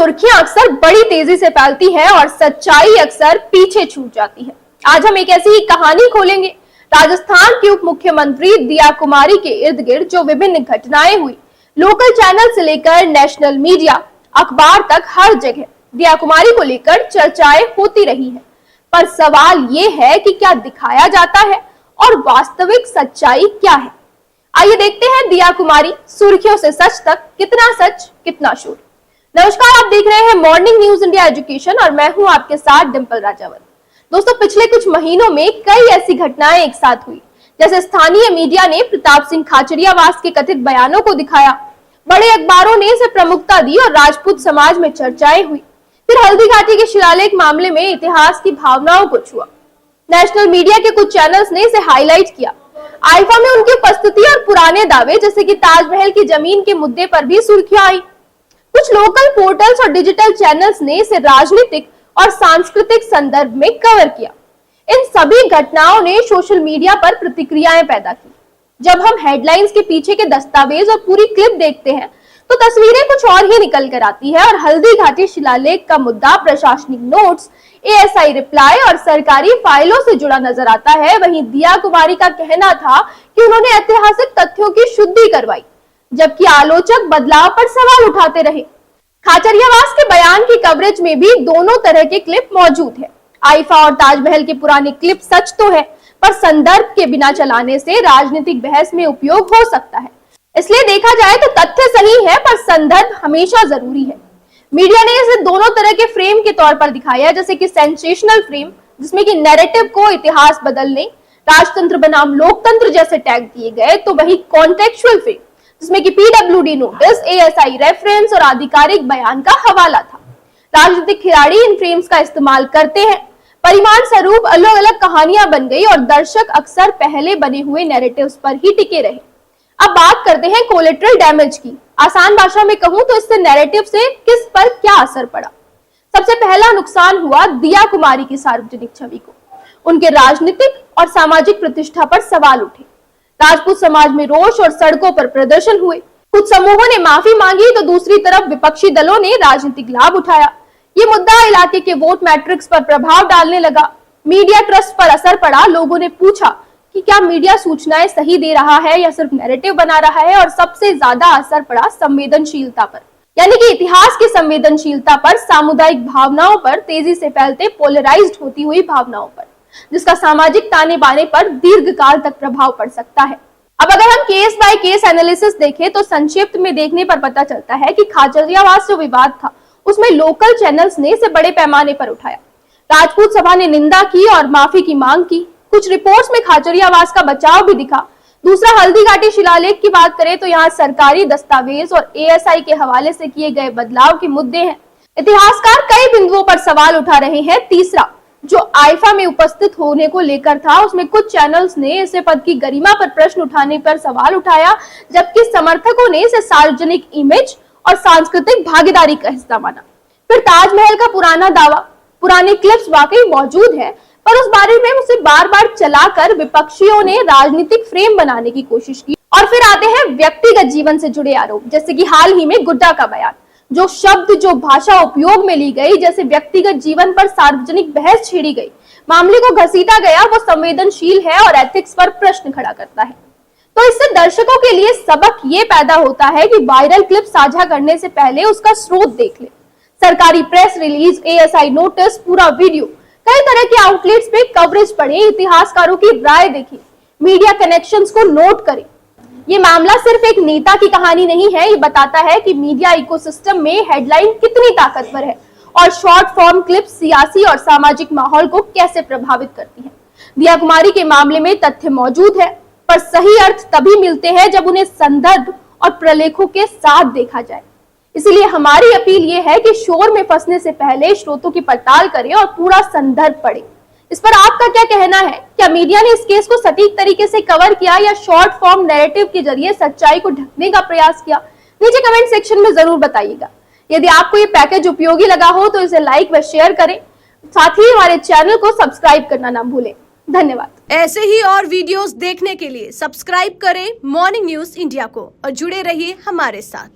सुर्खियां अक्सर बड़ी तेजी से फैलती है और सच्चाई अक्सर पीछे छूट जाती है। आज हम एक ऐसी ही कहानी खोलेंगे। राजस्थान की उप मुख्यमंत्री दिया कुमारी के इर्द गिर्द जो विभिन्न घटनाएं हुई, लोकल चैनल से लेकर नेशनल मीडिया, अखबार तक हर जगह दिया कुमारी को लेकर चर्चाएं होती रही है। पर सवाल ये है कि क्या दिखाया जाता है और वास्तविक सच्चाई क्या है। आइए देखते हैं दिया कुमारी सुर्खियों से सच तक, कितना सच कितना झूठ। नमस्कार, आप देख रहे हैं मॉर्निंग न्यूज इंडिया एजुकेशन और मैं हूं आपके साथ डिंपल राजावत। दोस्तों, पिछले कुछ महीनों में कई ऐसी घटनाएं एक साथ हुई, जैसे स्थानीय मीडिया ने प्रताप सिंह खाचरियावास के कथित बयानों को दिखाया, बड़े अखबारों ने इसे प्रमुखता दी और राजपूत समाज में चर्चाएं हुई। फिर हल्दी घाटी के शिलालेख मामले में इतिहास की भावनाओं को छुआ। नेशनल मीडिया के कुछ चैनल्स ने इसे हाईलाइट किया। आईफा में उनकी उपस्थिति और पुराने दावे जैसे कि ताजमहल की जमीन के मुद्दे पर भी सुर्खियां आई। कुछ लोकल पोर्टल्स और डिजिटल चैनल्स ने इसे राजनीतिक और सांस्कृतिक संदर्भ में कवर किया। इन सभी घटनाओं ने सोशल मीडिया पर प्रतिक्रियाएं पैदा की। जब हम हेडलाइंस के पीछे के दस्तावेज और पूरी क्लिप देखते हैं तो तस्वीरें कुछ और ही निकल कर आती है और हल्दी घाटी शिलालेख का मुद्दा प्रशासनिक नोट्स, एएसआई रिप्लाई और सरकारी फाइलों से जुड़ा नजर आता है। वहीं दिया कुमारी का कहना था कि उन्होंने ऐतिहासिक तथ्यों की शुद्धि करवाई, जबकि आलोचक बदलाव पर सवाल उठाते रहे। खाचरियावास के बयान की कवरेज में भी दोनों तरह के क्लिप मौजूद है। आईफा और ताजमहल की पुरानी क्लिप सच तो है, पर संदर्भ के बिना चलाने से राजनीतिक बहस में उपयोग हो सकता है। इसलिए देखा जाए तो तथ्य सही है, पर संदर्भ हमेशा जरूरी है। मीडिया ने इसे दोनों तरह के फ्रेम के तौर पर दिखाया, जैसे कि सेंसेशनल फ्रेम, जिसमें कि नैरेटिव को इतिहास बदलने, राजतंत्र बनाम लोकतंत्र जैसे टैग दिए गए, तो वही कॉन्टेक्चुअल फ्रेम, जिसमें कि पीडब्ल्यूडी नोटिस, एएसआई रेफरेंस और आधिकारिक बयान का हवाला था। राजनीतिक खिलाड़ी इन फ्रेम्स का इस्तेमाल करते हैं। परिणाम स्वरूप अलग अलग कहानियां बन गई और दर्शक अक्सर पहले बने हुए नैरेटिव्स पर ही टिके रहे। अब बात करते हैं कोलेटरल डैमेज की। आसान भाषा में कहूं तो इससे नैरेटिव से किस पर क्या असर पड़ा। सबसे पहला नुकसान हुआ दिया कुमारी की सार्वजनिक छवि को। उनके राजनीतिक और सामाजिक प्रतिष्ठा पर सवाल उठे। राजपूत समाज में रोष और सड़कों पर प्रदर्शन हुए। कुछ समूहों ने माफी मांगी तो दूसरी तरफ विपक्षी दलों ने राजनीतिक लाभ उठाया। ये मुद्दा इलाके के वोट मैट्रिक्स पर प्रभाव डालने लगा। मीडिया ट्रस्ट पर असर पड़ा। लोगों ने पूछा कि क्या मीडिया सूचनाएं सही दे रहा है या सिर्फ नैरेटिव बना रहा है। और सबसे ज्यादा असर पड़ा संवेदनशीलता पर, यानी कि इतिहास की संवेदनशीलता पर, सामुदायिक भावनाओं पर, तेजी से फैलते पोलराइज्ड होती हुई भावनाओं पर, जिसका सामाजिक ताने बाने पर दीर्घकाल तक प्रभाव पड़ सकता है। अब अगर हम केस बाय केस एनालिसिस देखें तो संक्षिप्त में देखने पर पता चलता है कि खाचरियावास जो विवाद था उसमें लोकल चैनल्स ने इसे बड़े पैमाने पर उठाया। राजपूत सभा ने निंदा की और माफी की मांग की। कुछ रिपोर्ट्स में खाचरियावास का बचाव भी दिखा। दूसरा, हल्दी घाटी शिलालेख की बात करें तो यहाँ सरकारी दस्तावेज और एएसआई के हवाले से किए गए बदलाव के मुद्दे हैं। इतिहासकार कई बिंदुओं पर सवाल उठा रहे हैं। तीसरा, जो आईफा में उपस्थित होने को लेकर था, उसमें कुछ चैनल्स ने इसे पद की गरिमा पर प्रश्न उठाने पर सवाल उठाया, जबकि समर्थकों ने इसे सार्वजनिक इमेज और सांस्कृतिक भागीदारी का हिस्सा माना। फिर ताजमहल का पुराना दावा, पुरानी क्लिप्स वाकई मौजूद है, पर उस बारे में उसे बार बार चलाकर विपक्षियों ने राजनीतिक फ्रेम बनाने की कोशिश की। और फिर आते हैं व्यक्तिगत जीवन से जुड़े आरोप, जैसे कि हाल ही में गुड्डा का बयान। जो शब्द, जो भाषा उपयोग में ली गई, जैसे व्यक्तिगत जीवन पर सार्वजनिक बहस छेड़ी गई, मामले को घसीटा गया, वो संवेदनशील है और एथिक्स पर प्रश्न खड़ा करता है। तो इससे दर्शकों के लिए सबक ये पैदा होता है कि वायरल क्लिप साझा करने से पहले उसका स्रोत देख ले। सरकारी प्रेस रिलीज, एएसआई नोटिस, पूरा वीडियो, कई तरह के आउटलेट्स पे कवरेज पढ़े, इतिहासकारों की राय देखें, मीडिया कनेक्शंस को नोट करें। ये मामला सिर्फ एक नेता की कहानी नहीं है, ये बताता है कि मीडिया इकोसिस्टम में हेडलाइन कितनी ताकतवर है और शॉर्ट फॉर्म क्लिप सियासी और सामाजिक माहौल को कैसे प्रभावित करती है। दिया कुमारी के मामले में तथ्य मौजूद है, पर सही अर्थ तभी मिलते हैं जब उन्हें संदर्भ और प्रलेखों के साथ देखा जाए। इसीलिए हमारी अपील ये है कि शोर में फंसने से पहले स्रोतों की पड़ताल करें और पूरा संदर्भ पढ़ें। इस पर आपका क्या कहना है? क्या मीडिया ने इस केस को सटीक तरीके से कवर किया या शॉर्ट फॉर्म नैरेटिव के जरिए सच्चाई को ढकने का प्रयास किया? नीचे कमेंट सेक्शन में जरूर बताइएगा। यदि आपको ये पैकेज उपयोगी लगा हो तो इसे लाइक व शेयर करें। साथ ही हमारे चैनल को सब्सक्राइब करना ना भूलें। धन्यवाद। ऐसे ही और वीडियोस देखने के लिए सब्सक्राइब करें मॉर्निंग न्यूज इंडिया को और जुड़े रहिए हमारे साथ।